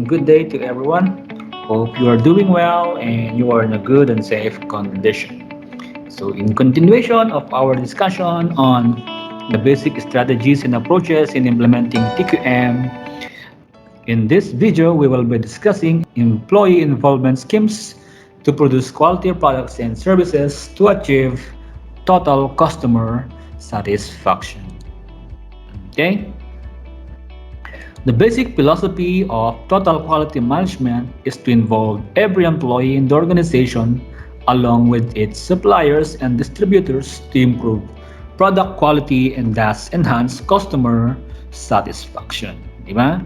and good day to everyone. Hope you are doing well and you are in a good and safe condition. So, in continuation of our discussion on the basic strategies and approaches in implementing TQM, in this video we will be discussing employee involvement schemes to produce quality products and services to achieve total customer satisfaction. Okay? The basic philosophy of total quality management is to involve every employee in the organization along with its suppliers and distributors to improve product quality and thus enhance customer satisfaction. Di ba?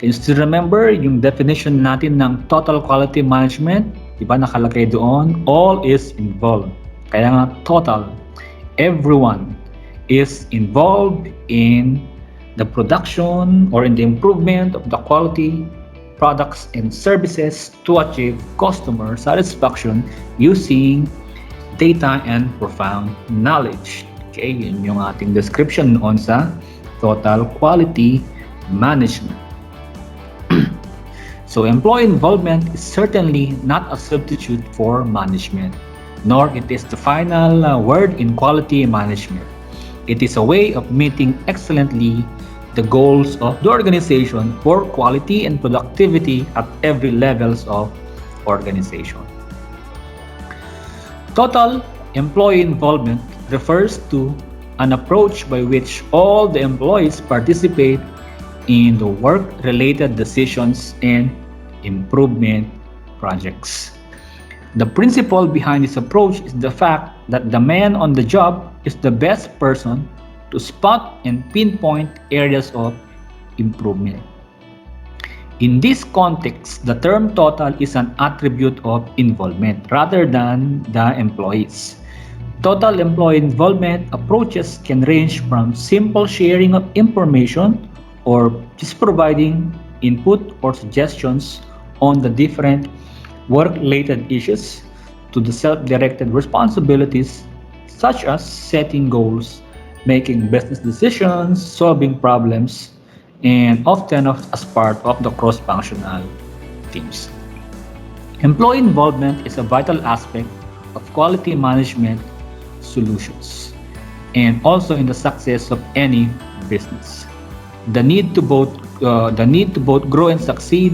Can you still remember yung definition natin ng total quality management? Di ba nakalagay doon? All is involved. Kaya nga total. Everyone is involved in the production or in the improvement of the quality products and services to achieve customer satisfaction using data and profound knowledge. Okay, yun yung ating description noon sa total quality management. So employee involvement is certainly not a substitute for management, nor it is the final word in quality management. It is a way of meeting excellently the goals of the organization for quality and productivity at every levels of organization. Total employee involvement refers to an approach by which all the employees participate in the work-related decisions and improvement projects. The principle behind this approach is the fact that the man on the job is the best person to spot and pinpoint areas of improvement. In this context, the term total is an attribute of involvement rather than the employees. Total employee involvement approaches can range from simple sharing of information or just providing input or suggestions on the different work-related issues to the self-directed responsibilities such as setting goals, making business decisions, solving problems, and often as part of the cross-functional teams. Employee involvement is a vital aspect of quality management solutions and also in the success of any business. The need to both grow and succeed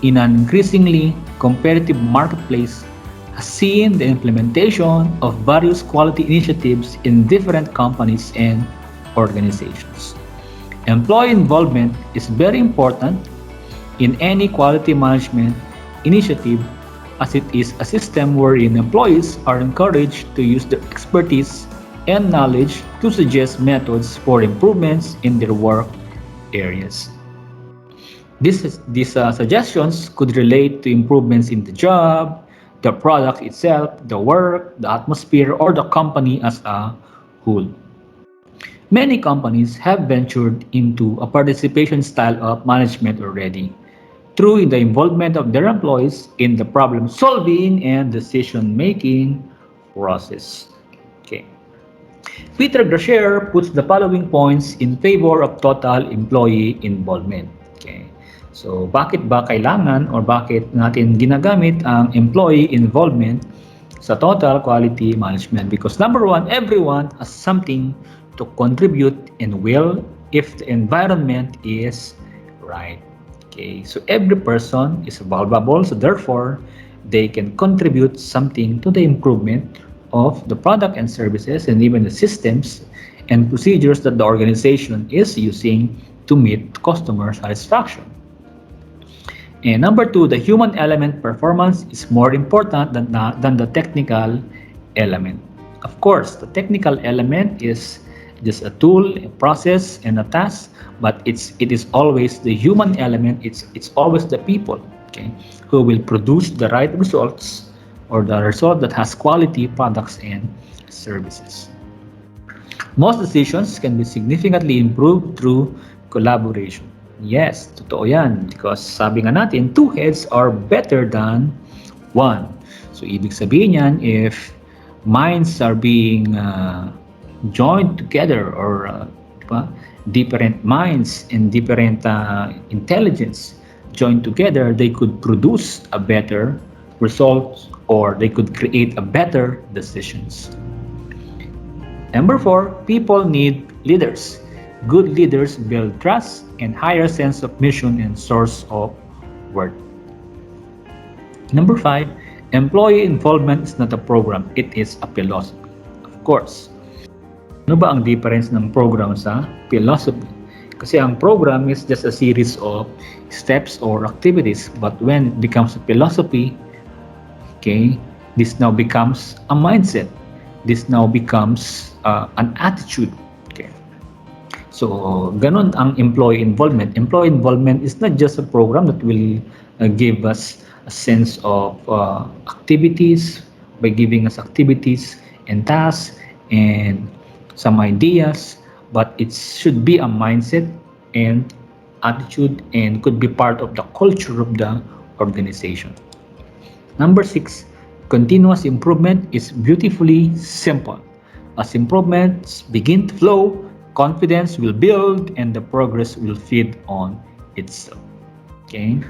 in an increasingly competitive marketplace has seen the implementation of various quality initiatives in different companies and organizations. Employee involvement is very important in any quality management initiative as it is a system wherein employees are encouraged to use their expertise and knowledge to suggest methods for improvements in their work areas. These suggestions could relate to improvements in the job, the product itself, the work, the atmosphere, or the company as a whole. Many companies have ventured into a participation style of management already through the involvement of their employees in the problem solving and decision making process. Okay. Peter Grasher puts the following points in favor of total employee involvement. Okay. So, bakit ba kailangan or bakit natin ginagamit ang employee involvement sa total quality management? Because number one, everyone has something to contribute and will if the environment is right. Okay, so every person is valuable, so therefore, they can contribute something to the improvement of the product and services and even the systems and procedures that the organization is using to meet customer satisfaction. And number two, the human element performance is more important than the technical element. Of course, the technical element is just a tool, a process, and a task, but it is always the human element. It's always the people, okay, who will produce the right results or the result that has quality products and services. Most decisions can be significantly improved through collaboration. Yes, totoo yan. Because sabi nga natin, two heads are better than one. So, ibig sabihin yan, if minds are being joined together or different minds and different intelligence joined together, they could produce a better result or they could create a better decisions. Number 4, people need leaders. Good leaders build trust and higher sense of mission and source of worth. Number 5, employee involvement is not a program, it is a philosophy. Of course, ano ba ang difference ng program sa philosophy? Kasi ang program is just a series of steps or activities, but when it becomes a philosophy, okay, this now becomes a mindset. This now becomes an attitude. Okay. So, ganun ang employee involvement. Employee involvement is not just a program that will give us a sense of activities by giving us activities and tasks and some ideas, but it should be a mindset and attitude and could be part of the culture of the organization. Number 6, continuous improvement is beautifully simple. As improvements begin to flow, confidence will build and the progress will feed on itself. Okay?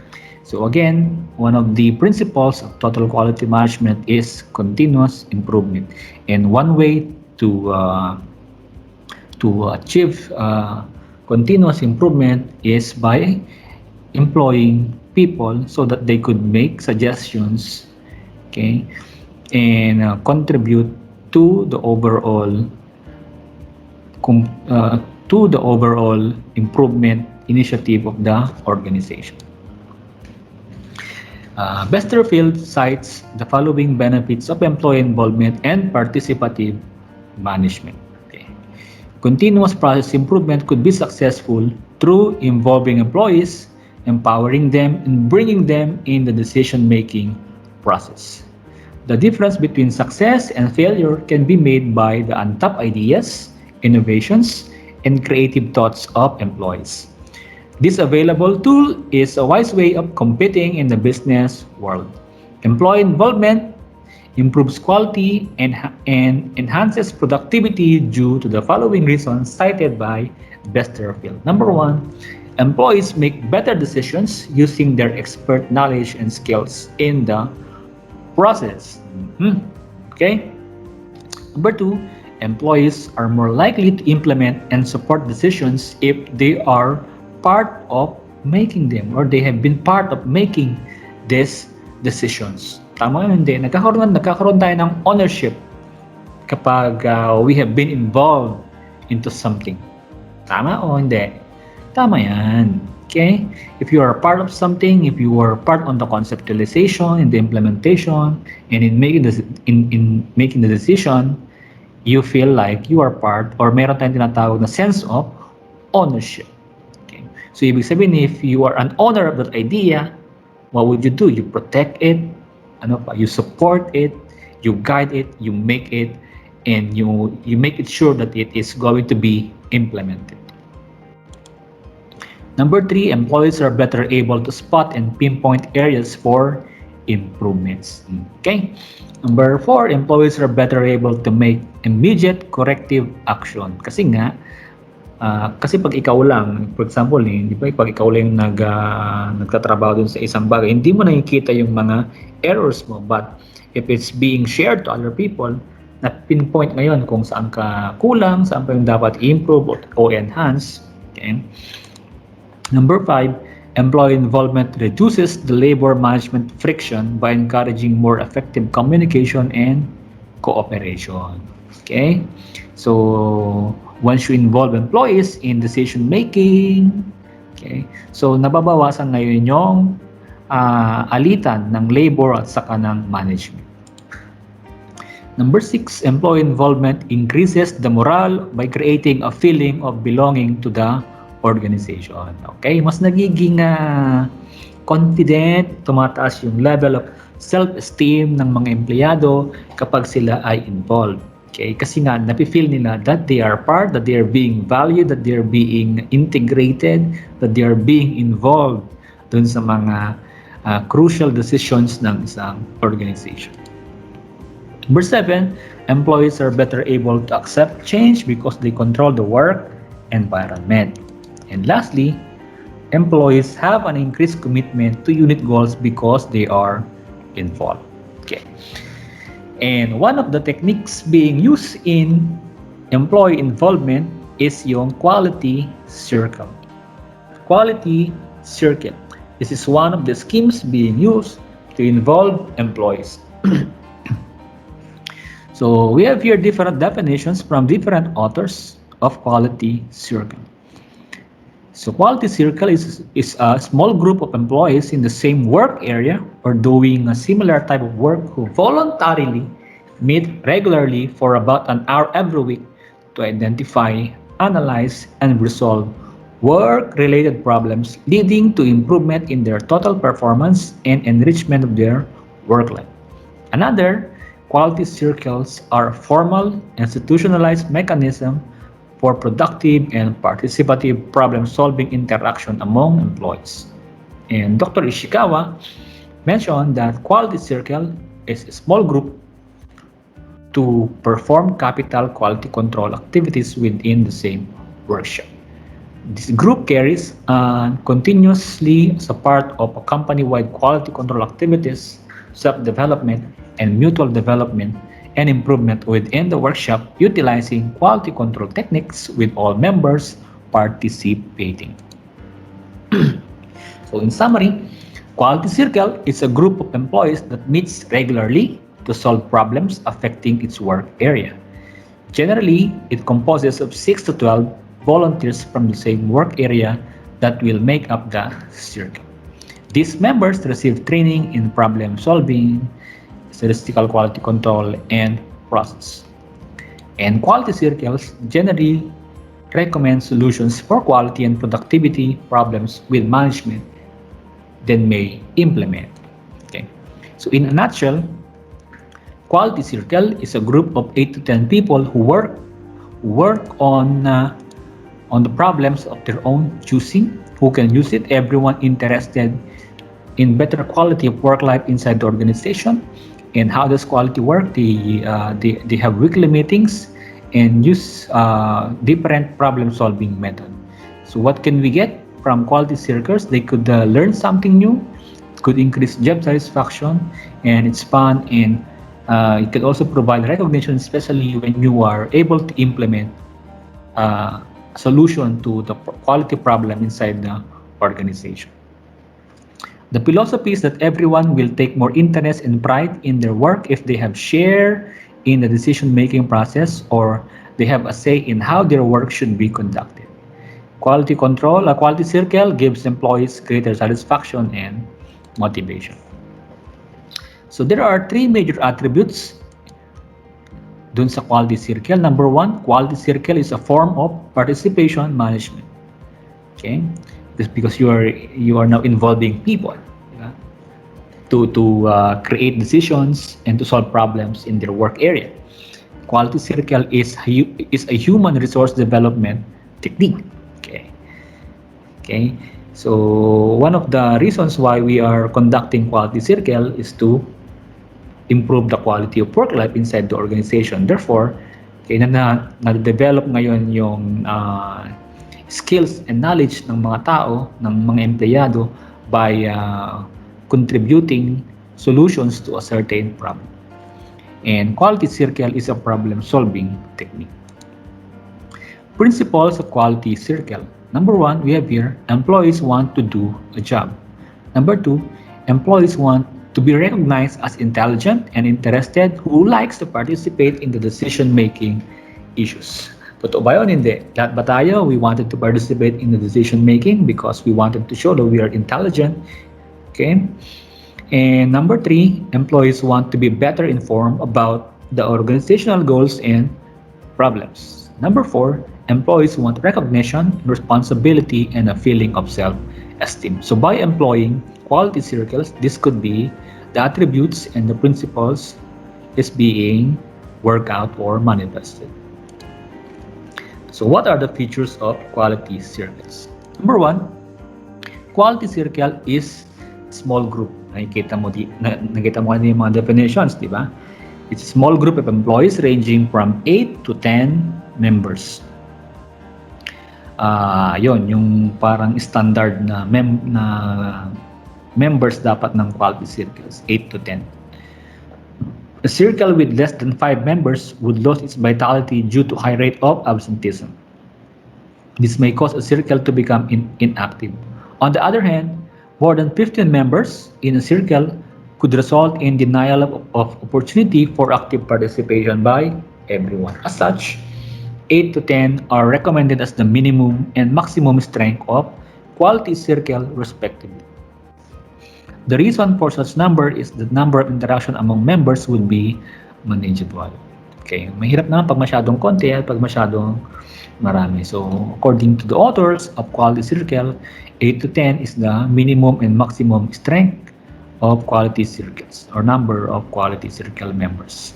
So again, one of the principles of total quality management is continuous improvement. And one way to achieve continuous improvement is by employing people so that they could make suggestions, okay, and contribute to the overall improvement initiative of the organization. Besterfield cites the following benefits of employee involvement and participative management. Continuous process improvement could be successful through involving employees, empowering them, and bringing them in the decision-making process. The difference between success and failure can be made by the untapped ideas, innovations, and creative thoughts of employees. This available tool is a wise way of competing in the business world. Employee involvement improves quality and enhances productivity due to the following reasons cited by Besterfield. Number 1, employees make better decisions using their expert knowledge and skills in the process. Okay? Number 2, employees are more likely to implement and support decisions if they are part of making them or they have been part of making these decisions. Tama yun, hindi. Nagkakaroon tayo ng ownership kapag we have been involved into something. Tama o hindi? Tama yan. Okay? If you are part of something, if you are part on the conceptualization, in the implementation, and in making the decision, you feel like you are part or meron tayong tinatawag na sense of ownership. Okay? So, ibig sabihin, if you are an owner of that idea, what would you do? You protect it, you support it, you guide it, you make it, and you make it sure that it is going to be implemented. Number 3, employees are better able to spot and pinpoint areas for improvements. Okay? Number 4, employees are better able to make immediate corrective action. Kasi pag ikaw lang, for example, di ba, pag ikaw lang nagtatrabaho dun sa isang bagay, hindi mo nakikita yung mga errors mo. But if it's being shared to other people, na pinpoint ngayon kung saan ka kulang, saan pa yung dapat i-improve o enhance. Okay? Number 5, employee involvement reduces the labor management friction by encouraging more effective communication and cooperation. Okay? So, once you involve employees in decision making, okay, so nababawasan ngayon yung alitan ng labor at saka ng management. Number 6, employee involvement increases the morale by creating a feeling of belonging to the organization. Okay, mas nagiging confident, tumataas yung level of self-esteem ng mga empleyado kapag sila ay involved. Okay, kasi nga napi-feel nila that they are part, that they are being valued, that they are being integrated, that they are being involved dun sa mga crucial decisions ng isang organization. Number 7, employees are better able to accept change because they control the work environment. And lastly, employees have an increased commitment to unit goals because they are involved. Okay. And one of the techniques being used in employee involvement is yung quality circle. Quality circle. This is one of the schemes being used to involve employees. So we have here different definitions from different authors of quality circle. So quality circle is a small group of employees in the same work area or doing a similar type of work who voluntarily meet regularly for about an hour every week to identify, analyze, and resolve work-related problems leading to improvement in their total performance and enrichment of their work life. Another, quality circles are formal, institutionalized mechanism for productive and participative problem-solving interaction among employees. And Dr. Ishikawa mentioned that quality circle is a small group to perform capital quality control activities within the same workshop. This group carries continuously as a part of a company-wide quality control activities, self-development, and mutual development and improvement within the workshop utilizing quality control techniques with all members participating. So in summary, Quality Circle is a group of employees that meets regularly to solve problems affecting its work area. Generally, it composes of 6 to 12 volunteers from the same work area that will make up the circle. These members receive training in problem solving, statistical quality control, and process. And quality circles generally recommend solutions for quality and productivity problems with management, then may implement. Okay. So in a nutshell, quality circle is a group of 8 to 10 people who work on the problems of their own choosing, who can use it. Everyone interested in better quality of work life inside the organization. And how does quality work? They have weekly meetings and use different problem solving method. So what can we get from quality circles? They could learn something new. It could increase job satisfaction, and it's fun, and it could also provide recognition, especially when you are able to implement a solution to the quality problem inside the organization. The philosophy is that everyone will take more interest and pride in their work if they have share in the decision-making process or they have a say in how their work should be conducted. Quality control, a quality circle gives employees greater satisfaction and motivation. So there are three major attributes dun sa quality circle. Number one, quality circle is a form of participation management. Okay? Because you are now involving people, diba? To create decisions and to solve problems in their work area. Quality circle is a human resource development technique. Okay. So one of the reasons why we are conducting quality circle is to improve the quality of work life inside the organization. Therefore, okay, na-develop ngayon yung skills and knowledge ng mga tao, ng mga empleyado by contributing solutions to a certain problem. And quality circle is a problem-solving technique. Principles of quality circle. Number one, we have here, employees want to do a job. Number two, employees want to be recognized as intelligent and interested who likes to participate in the decision-making issues. Totoo ba yun? Hindi. Lahat ba tayo, we wanted to participate in the decision-making because we wanted to show that we are intelligent. Okay? And number three, employees want to be better informed about the organizational goals and problems. Number four, employees want recognition, responsibility, and a feeling of self-esteem. So by employing quality circles, this could be the attributes and the principles is being worked out or manifested. So what are the features of quality circles? Number one, quality circle is small group. Nakita mo yung mga definitions, di ba? It's a small group of employees ranging from 8 to 10 members. Yon, yung parang standard na members dapat ng quality circles, 8 to 10. A circle with less than 5 members would lose its vitality due to high rate of absenteeism. This may cause a circle to become inactive. On the other hand, more than 15 members in a circle could result in denial of opportunity for active participation by everyone. As such, 8 to 10 are recommended as the minimum and maximum strength of quality circle respectively. The reason for such number is the number of interaction among members would be manageable. Okay, mahirap naman pag masyadong konti at pag masyadong marami. So, according to the authors of quality circle, 8 to 10 is the minimum and maximum strength of quality circles or number of quality circle members.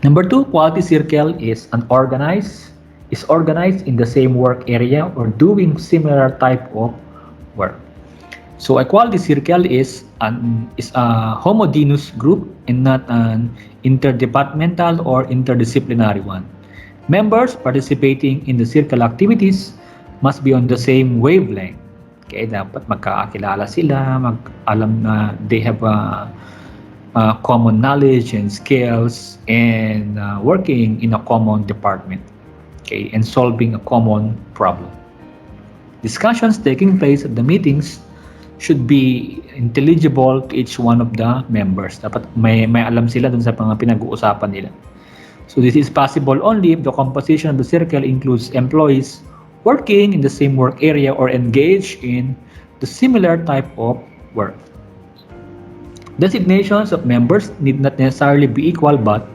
Number 2, quality circle is organized in the same work area or doing similar type of work. So a quality circle is a homogeneous group and not an interdepartmental or interdisciplinary one. Members participating in the circle activities must be on the same wavelength. Okay, dapat magkakakilala sila, alam na they have common knowledge and skills and working in a common department. Okay, and solving a common problem. Discussions taking place at the meetings should be intelligible to each one of the members. Dapat may alam sila dun sa mga pinag-uusapan nila. So this is possible only if the composition of the circle includes employees working in the same work area or engaged in the similar type of work. Designations of members need not necessarily be equal, but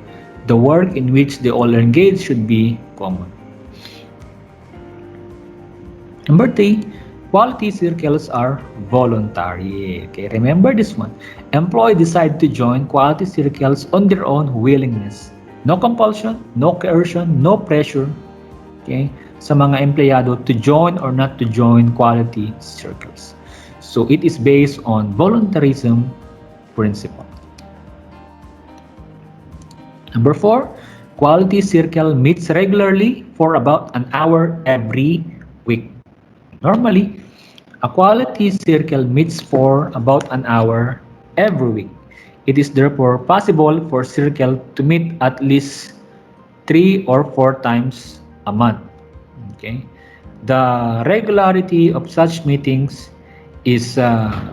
the work in which they all engage should be common. Number 3, quality circles are voluntary. Okay, remember this one. Employees decide to join quality circles on their own willingness. No compulsion, no coercion, no pressure, okay, sa mga empleyado to join or not to join quality circles. So it is based on voluntarism principle. Number 4, quality circle meets regularly for about an hour every week. Normally, a quality circle meets for about an hour every week. It is therefore possible for circle to meet at least 3 or 4 times a month. Okay, the regularity of such meetings is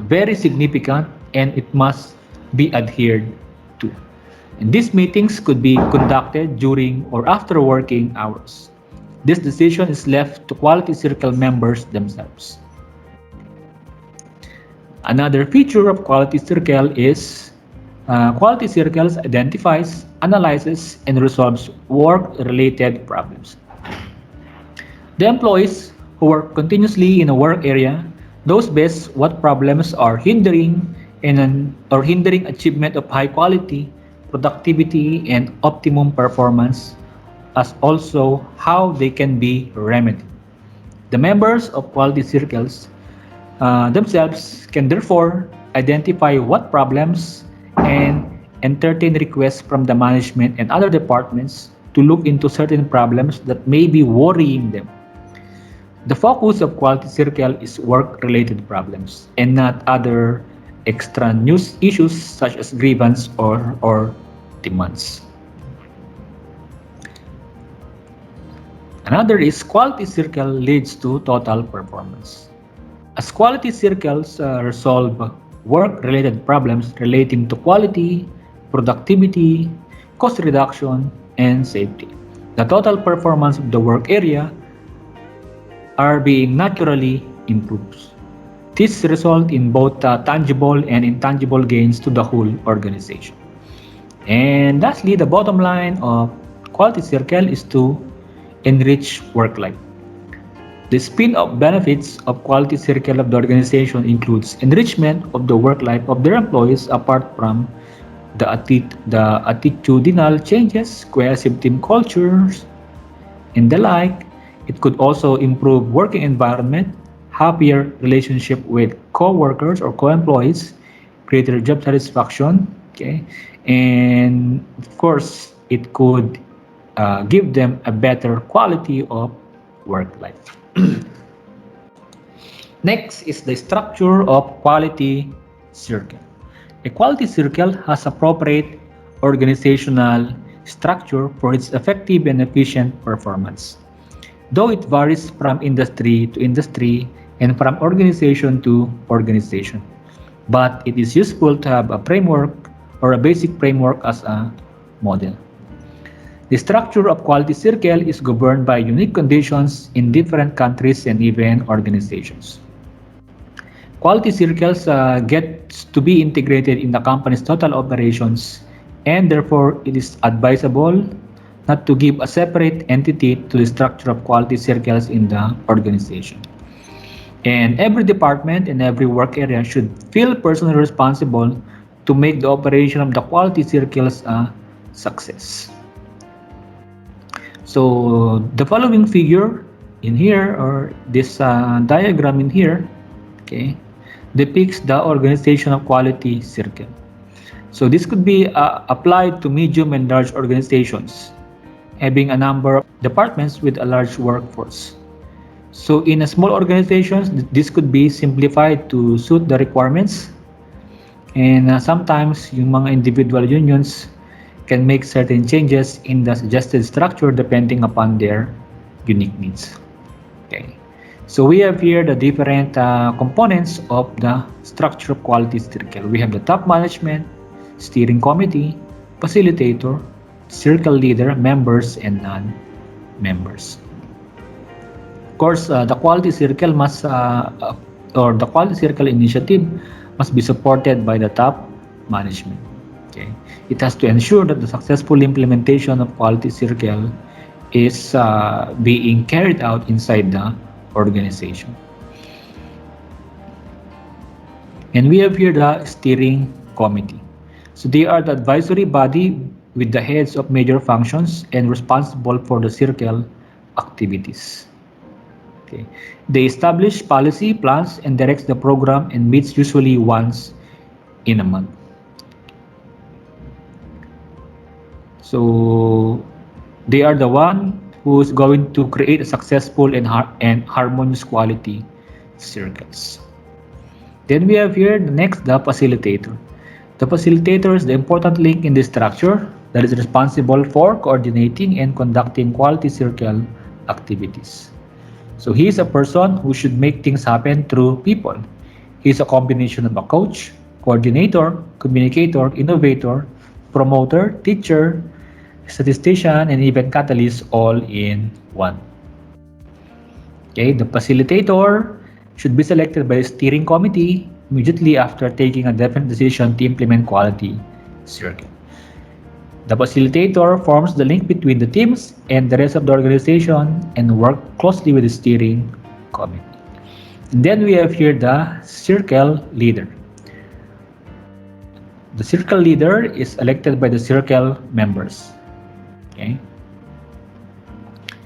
very significant and it must be adhered to. And these meetings could be conducted during or after working hours. This decision is left to quality circle members themselves. Another feature of quality circle is quality circles identifies, analyzes, and resolves work-related problems. The employees who work continuously in a work area knows best what problems are hindering achievement of high quality, productivity, and optimum performance, as also how they can be remedied. The members of quality circles themselves can therefore identify what problems and entertain requests from the management and other departments to look into certain problems that may be worrying them. The focus of quality circle is work-related problems and not other extraneous issues such as grievance or demands. Another is quality circle leads to total performance. As quality circles resolve work-related problems relating to quality, productivity, cost reduction, and safety, the total performance of the work area are being naturally improved. This results in both tangible and intangible gains to the whole organization. And lastly, the bottom line of quality circle is to enrich work life. The spin-off benefits of quality circle of the organization includes enrichment of the work life of their employees apart from the attitudinal changes, cohesive team cultures, and the like. It could also improve working environment, happier relationship with co-workers or co-employees, greater job satisfaction, okay, and of course it could give them a better quality of work life. Next is the structure of quality circle. A quality circle has appropriate organizational structure for its effective and efficient performance. Though it varies from industry to industry and from organization to organization. But it is useful to have a framework or a basic framework as a model. The structure of quality circle is governed by unique conditions in different countries and even organizations. Quality circles get to be integrated in the company's total operations, and therefore it is advisable not to give a separate entity to the structure of quality circles in the organization. And every department and every work area should feel personally responsible to make the operation of the quality circles a success. So the following figure in here, or this diagram in here, okay, depicts the organization of quality circle. So this could be applied to medium and large organizations having a number of departments with a large workforce. So in a small organizations, this could be simplified to suit the requirements, and sometimes yung mga individual unions can make certain changes in the suggested structure depending upon their unique needs. Okay, so we have here the different components of the structure of quality circle. We have the top management, steering committee, facilitator, circle leader, members, and non-members. Of course, the quality circle or the quality circle initiative must be supported by the top management. Okay, it has to ensure that the successful implementation of quality circle is being carried out inside the organization. And we have here the steering committee. So they are the advisory body with the heads of major functions and responsible for the circle activities. Okay. They establish policy, plans, and directs the program and meets usually once in a month. So they are the one who is going to create a successful and harmonious quality circles. Then we have here the next, the facilitator. The facilitator is the important link in the structure that is responsible for coordinating and conducting quality circle activities. So he is a person who should make things happen through people. He is a combination of a coach, coordinator, communicator, innovator, promoter, teacher, statistician, and even catalyst all in one. Okay, the facilitator should be selected by the steering committee immediately after taking a definite decision to implement quality circle. The facilitator forms the link between the teams and the rest of the organization and work closely with the steering committee. And then we have here the circle leader. The circle leader is elected by the circle members. Okay.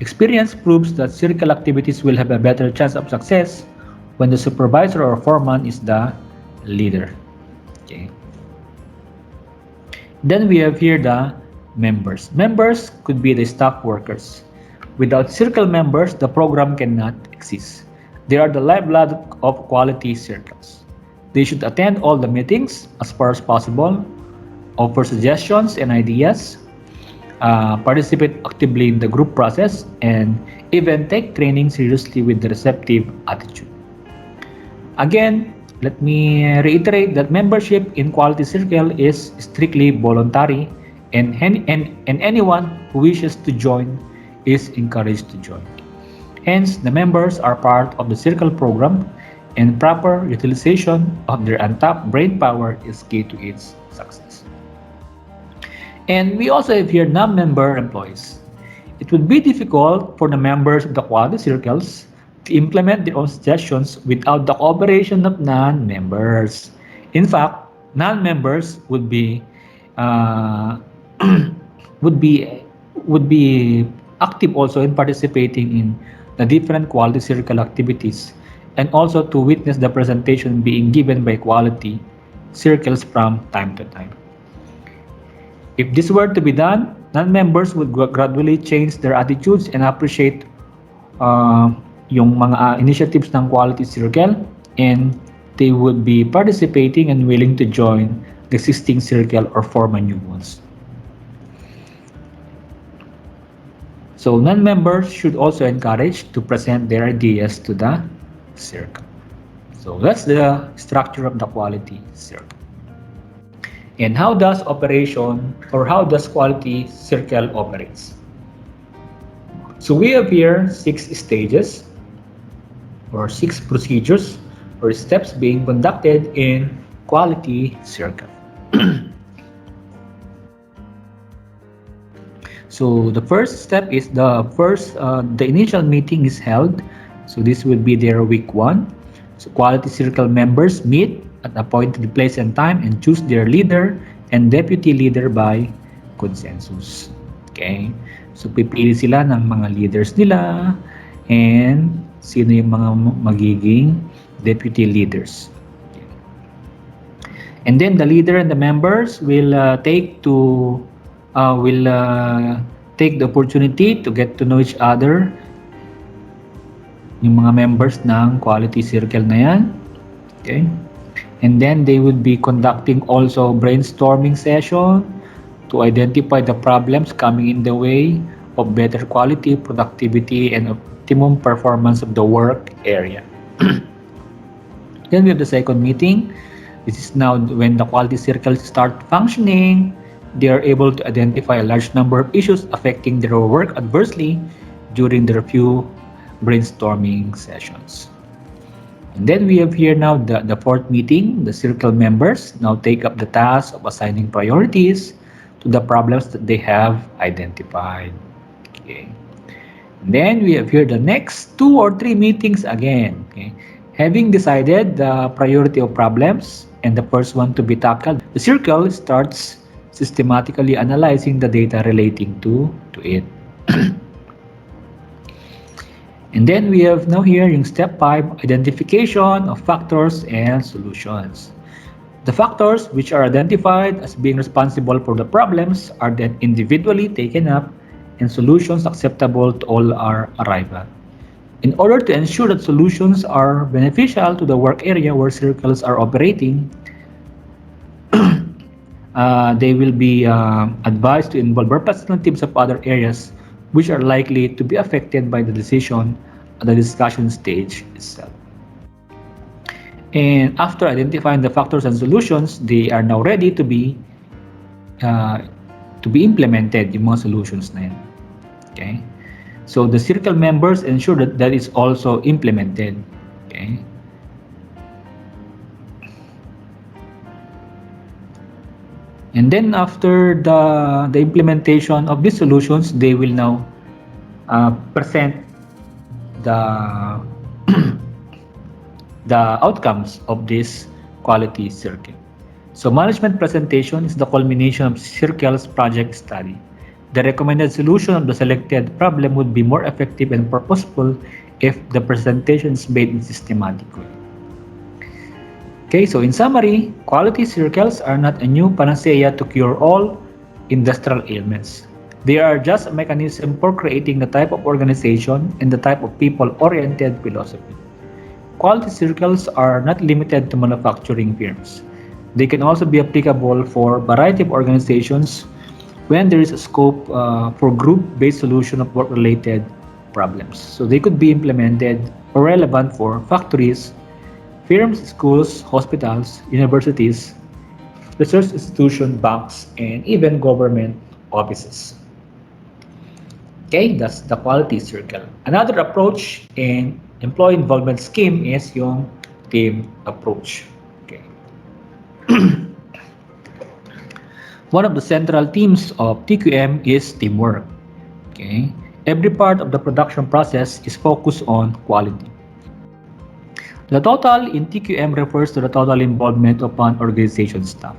Experience proves that circle activities will have a better chance of success when the supervisor or foreman is the leader. Okay. Then we have here the members. Members could be the staff workers. Without circle members, the program cannot exist. They are the lifeblood of quality circles. They should attend all the meetings as far as possible, offer suggestions and ideas, participate actively in the group process, and even take training seriously with the receptive attitude. Again, let me reiterate that membership in Quality Circle is strictly voluntary, and anyone who wishes to join is encouraged to join. Hence, the members are part of the Circle program, and proper utilization of their untapped brain power is key to its success. And we also have here non-member employees. It would be difficult for the members of the Quality Circles to implement their own suggestions without the cooperation of non-members. In fact, non-members would be would be active also in participating in the different quality circle activities, and also to witness the presentation being given by quality circles from time to time. If this were to be done, Non-members would gradually change their attitudes and appreciate uh, yung mga initiatives ng quality circle, and they would be participating and willing to join the existing circle or form a new ones. So non-members should also encourage to present their ideas to the circle. So that's the structure of the quality circle. And how does operation or how does quality circle operates? So we have here 6 stages or 6 procedures or steps being conducted in quality circle. So the first step is the initial meeting is held. So this will be their week 1. So quality circle members meet at appointed place and time and choose their leader and deputy leader by consensus. Okay? So pipili sila ng mga leaders nila and sino yung mga magiging deputy leaders. And then the leader and the members will take the opportunity to get to know each other, yung mga members ng quality circle na yan. Okay? And then they would be conducting also brainstorming session to identify the problems coming in the way of better quality, productivity, and optimum performance of the work area. Then we have the second meeting. This is now when the quality circles start functioning. They are able to identify a large number of issues affecting their work adversely during their few brainstorming sessions. And then we have here now the fourth meeting. The circle members now take up the task of assigning priorities to the problems that they have identified. Okay. And then we have here the next 2 or 3 meetings again. Okay. Having decided the priority of problems and the first one to be tackled, the circle starts systematically analyzing the data relating to it. And then we have now here yung step 5, identification of factors and solutions. The factors which are identified as being responsible for the problems are then individually taken up and solutions acceptable to all are arrived at. In order to ensure that solutions are beneficial to the work area where circles are operating, they will be advised to involve representatives of other areas which are likely to be affected by the decision at the discussion stage itself. And after identifying the factors and solutions, they are now ready to be implemented, yung mga solutions na yan. Okay? So the circle members ensure that that is also implemented. Okay? And then after the implementation of these solutions, they will now present the the outcomes of this quality circle. So management presentation is the culmination of circle's project study. The recommended solution of the selected problem would be more effective and purposeful if the presentation is made in systematic way. Okay, so in summary, quality circles are not a new panacea to cure all industrial ailments. They are just a mechanism for creating the type of organization and the type of people-oriented philosophy. Quality circles are not limited to manufacturing firms. They can also be applicable for a variety of organizations when there is a scope for group-based solution of work-related problems. So they could be implemented or relevant for factories, firms, schools, hospitals, universities, research institutions, banks, and even government offices. Okay, that's the quality circle. Another approach in employee involvement scheme is yung team approach. Okay. One of the central themes of TQM is teamwork. Okay. Every part of the production process is focused on quality. The total in TQM refers to the total involvement of an organization staff.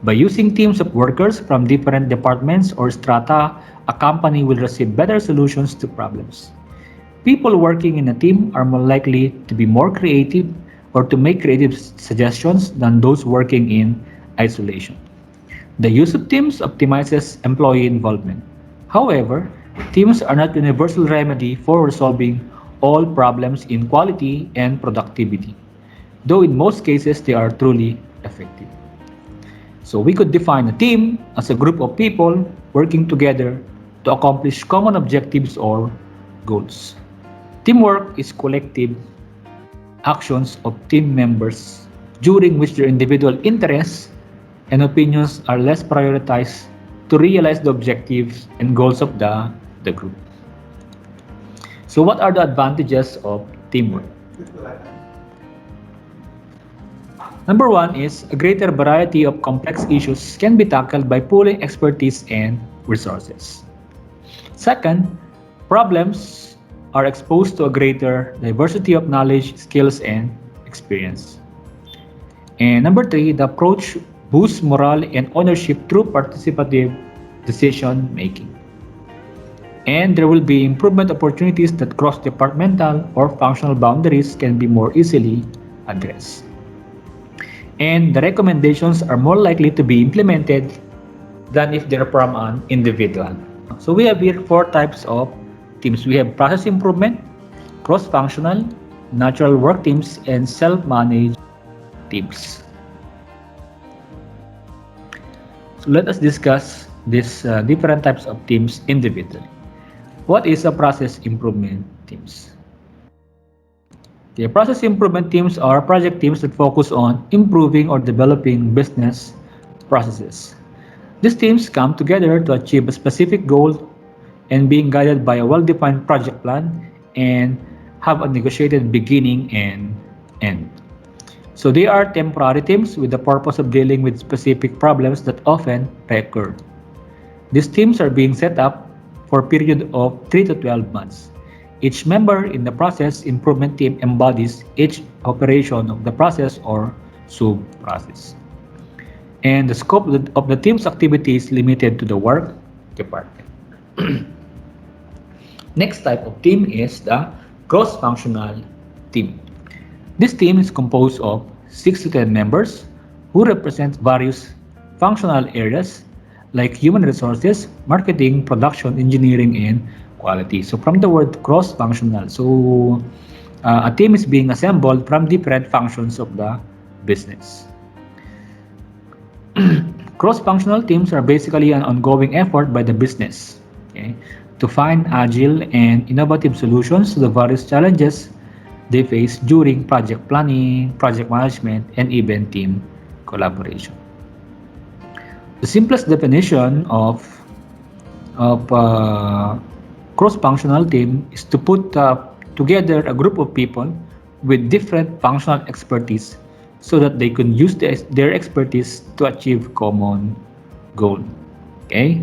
By using teams of workers from different departments or strata, a company will receive better solutions to problems. People working in a team are more likely to be more creative or to make creative suggestions than those working in isolation. The use of teams optimizes employee involvement. However, teams are not a universal remedy for resolving all problems in quality and productivity, though in most cases they are truly effective. So we could define a team as a group of people working together to accomplish common objectives or goals. Teamwork is collective actions of team members during which their individual interests and opinions are less prioritized to realize the objectives and goals of the group. So what are the advantages of teamwork? Number one is a greater variety of complex issues can be tackled by pooling expertise and resources. Second, problems are exposed to a greater diversity of knowledge, skills, and experience. And number three, the approach boosts morale and ownership through participative decision making. And there will be improvement opportunities that cross departmental or functional boundaries can be more easily addressed. And the recommendations are more likely to be implemented than if they're from an individual. So we have here four types of teams. We have process improvement, cross-functional, natural work teams, and self-managed teams. So let us discuss these different types of teams individually. What is a process improvement teams? The process improvement teams are project teams that focus on improving or developing business processes. These teams come together to achieve a specific goal and being guided by a well-defined project plan and have a negotiated beginning and end. So they are temporary teams with the purpose of dealing with specific problems that often recur. These teams are being set up for a period of 3 to 12 months. Each member in the process improvement team embodies each operation of the process or sub-process. And the scope of the team's activity is limited to the work department. Next type of team is the cross-functional team. This team is composed of 6 to 10 members who represent various functional areas like human resources, marketing, production, engineering, and quality. So from the word cross-functional, so a team is being assembled from different functions of the business. Cross-functional teams are basically an ongoing effort by the business, okay, to find agile and innovative solutions to the various challenges they face during project planning, project management, and even team collaboration. The simplest definition of cross-functional team is to put together a group of people with different functional expertise so that they can use their expertise to achieve common goal. Okay?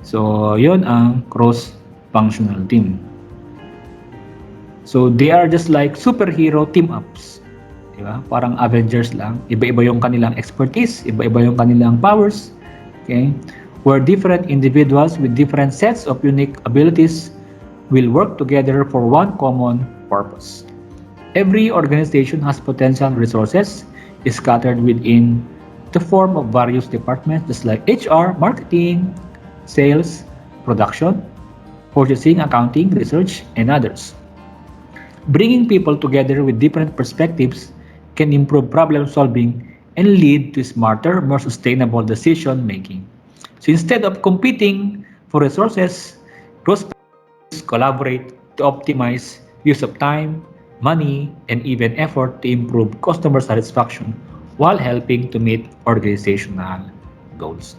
So, yon ang cross-functional team. So, they are just like superhero team-ups. Diba? Parang Avengers lang. Iba-iba yung kanilang expertise, iba-iba yung kanilang powers. Okay? Where different individuals with different sets of unique abilities will work together for one common purpose. Every organization has potential resources scattered within the form of various departments just like HR, marketing, sales, production, purchasing, accounting, research, and others. Bringing people together with different perspectives can improve problem solving and lead to smarter, more sustainable decision making. So instead of competing for resources, cross collaborate to optimize use of time, money, and even effort to improve customer satisfaction while helping to meet organizational goals.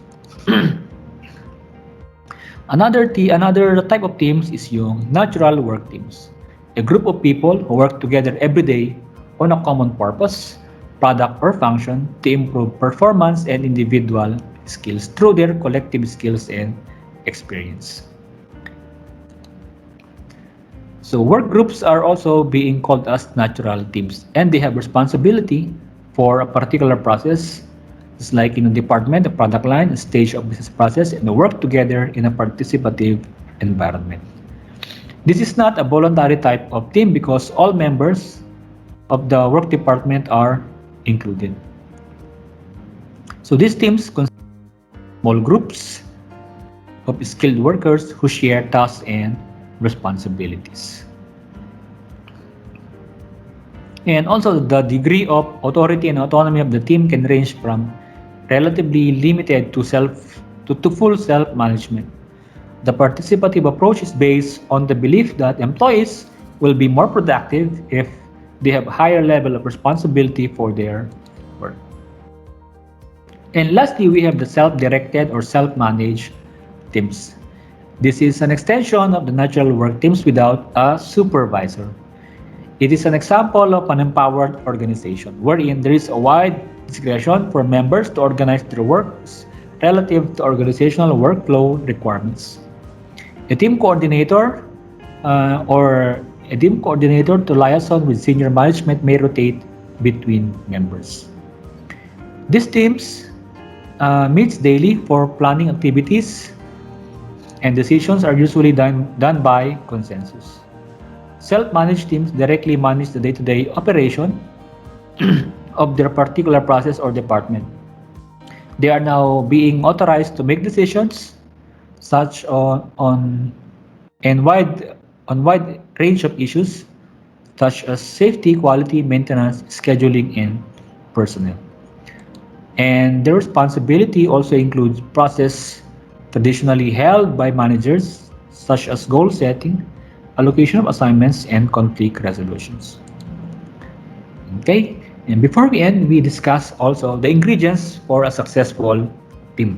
Another type of teams is yung natural work teams. A group of people who work together every day on a common purpose, product, or function to improve performance and individual skills through their collective skills and experience. So work groups are also being called as natural teams, and they have responsibility for a particular process. It's like in a department, a product line, a stage of business process, and they work together in a participative environment. This is not a voluntary type of team because all members of the work department are included. So these teams consist small groups of skilled workers who share tasks and responsibilities. And also, the degree of authority and autonomy of the team can range from relatively limited to full self-management. The participative approach is based on the belief that employees will be more productive if they have a higher level of responsibility for their work. And lastly, we have the self-directed or self-managed teams. This is an extension of the natural work teams without a supervisor. It is an example of an empowered organization wherein there is a wide discretion for members to organize their works relative to organizational workflow requirements. A team coordinator or a team coordinator to liaison with senior management may rotate between members. These teams meets daily for planning activities, and decisions are usually done by consensus. Self-managed teams directly manage the day-to-day operation of their particular process or department. They are now being authorized to make decisions such on wide range of issues such as safety, quality, maintenance, scheduling, and personnel. And their responsibility also includes process traditionally held by managers such as goal setting, allocation of assignments, and conflict resolutions. Okay, and before we end, we discuss also the ingredients for a successful team.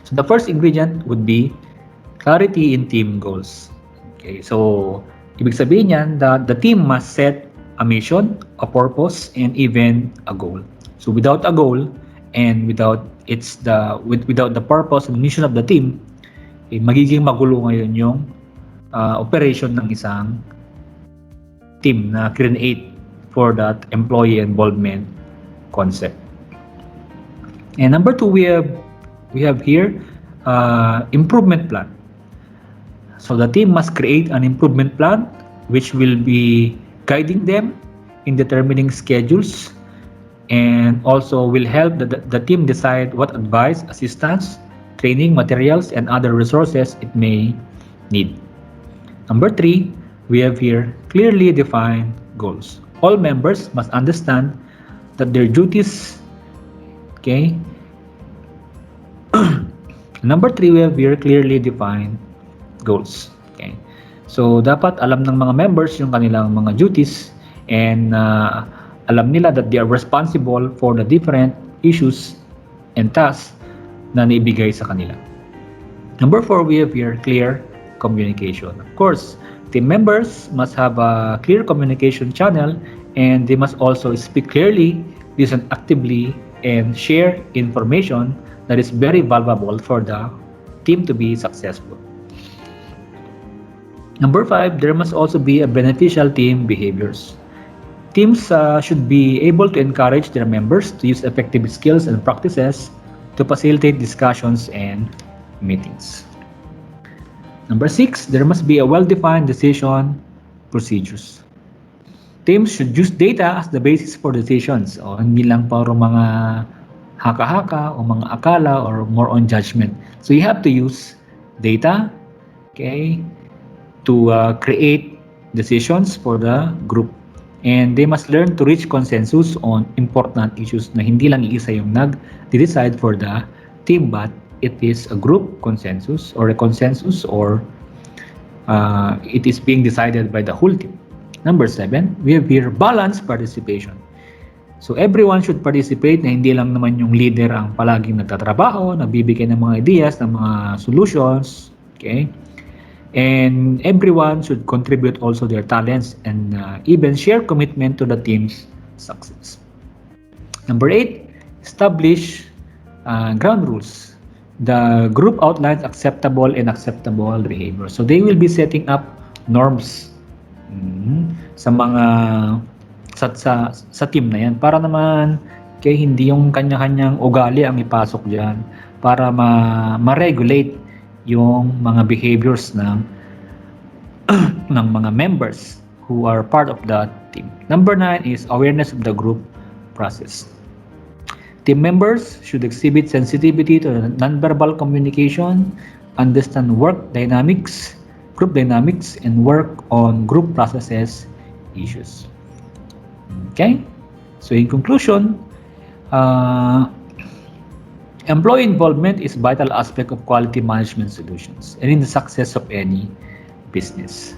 So the first ingredient would be clarity in team goals. Okay, so ibig sabihin yan that the team must set a mission, a purpose, and even a goal. So without a goal and without the purpose and mission of the team, magiging magulo ngayon yung operation ng isang team na create for that employee involvement concept. And number two, we have here improvement plan. So the team must create an improvement plan which will be guiding them in determining schedules and also will help the team decide what advice, assistance, training materials, and other resources it may need. Number three, we have here clearly defined goals. All members must understand that their duties, okay. Number three, we have here clearly defined goals. Okay. So, dapat alam ng mga members yung kanilang mga duties and alam nila that they are responsible for the different issues and tasks na naibigay sa kanila. Number four, we have here clear communication. Of course, team members must have a clear communication channel and they must also speak clearly, listen actively, and share information that is very valuable for the team to be successful. Number five, there must also be a beneficial team behaviors. Teams should be able to encourage their members to use effective skills and practices to facilitate discussions and meetings. Number six, there must be a well-defined decision procedures. Teams should use data as the basis for decisions. O hindi lang puro mga haka-haka o mga akala or more on judgment. So you have to use data, okay, to create decisions for the group. And they must learn to reach consensus on important issues na hindi lang isa yung nag-decide for the team but it is a group consensus or a consensus or it is being decided by the whole team. Number seven, we have here balanced participation. So everyone should participate na hindi lang naman yung leader ang palaging nagtatrabaho, nagbibigay ng mga ideas, ng mga solutions, okay? And everyone should contribute also their talents and even share commitment to the team's success. Number eight, establish ground rules. The group outlines acceptable and acceptable behavior. So they will be setting up norms sa mga sa team na yan para naman kaya hindi yung kanya-kanyang ugali ang ipasok diyan para ma-regulate yung mga behaviors ng ng mga members who are part of the team. Number 9 is awareness of the group process. Team members should exhibit sensitivity to nonverbal communication, understand work dynamics, group dynamics, and work on group processes issues. Okay? So in conclusion, uh, employee involvement is a vital aspect of quality management solutions and in the success of any business.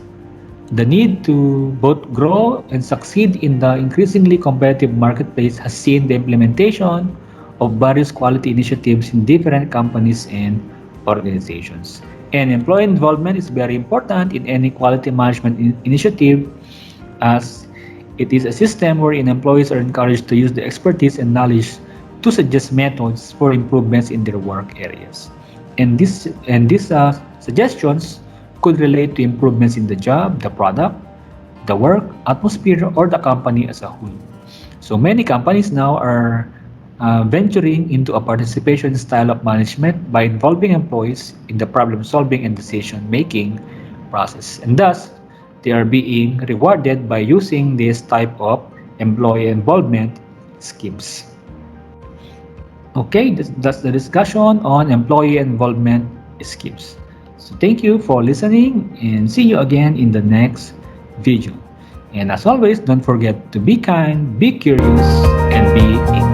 The need to both grow and succeed in the increasingly competitive marketplace has seen the implementation of various quality initiatives in different companies and organizations. And employee involvement is very important in any quality management initiative, as it is a system wherein employees are encouraged to use the expertise and knowledge to suggest methods for improvements in their work areas. And these suggestions could relate to improvements in the job, the product, the work atmosphere, or the company as a whole. So many companies now are venturing into a participation style of management by involving employees in the problem solving and decision making process. And thus, they are being rewarded by using this type of employee involvement schemes. Okay, that's the discussion on employee involvement schemes. So thank you for listening and see you again in the next video. And as always, don't forget to be kind, be curious, and be engaged.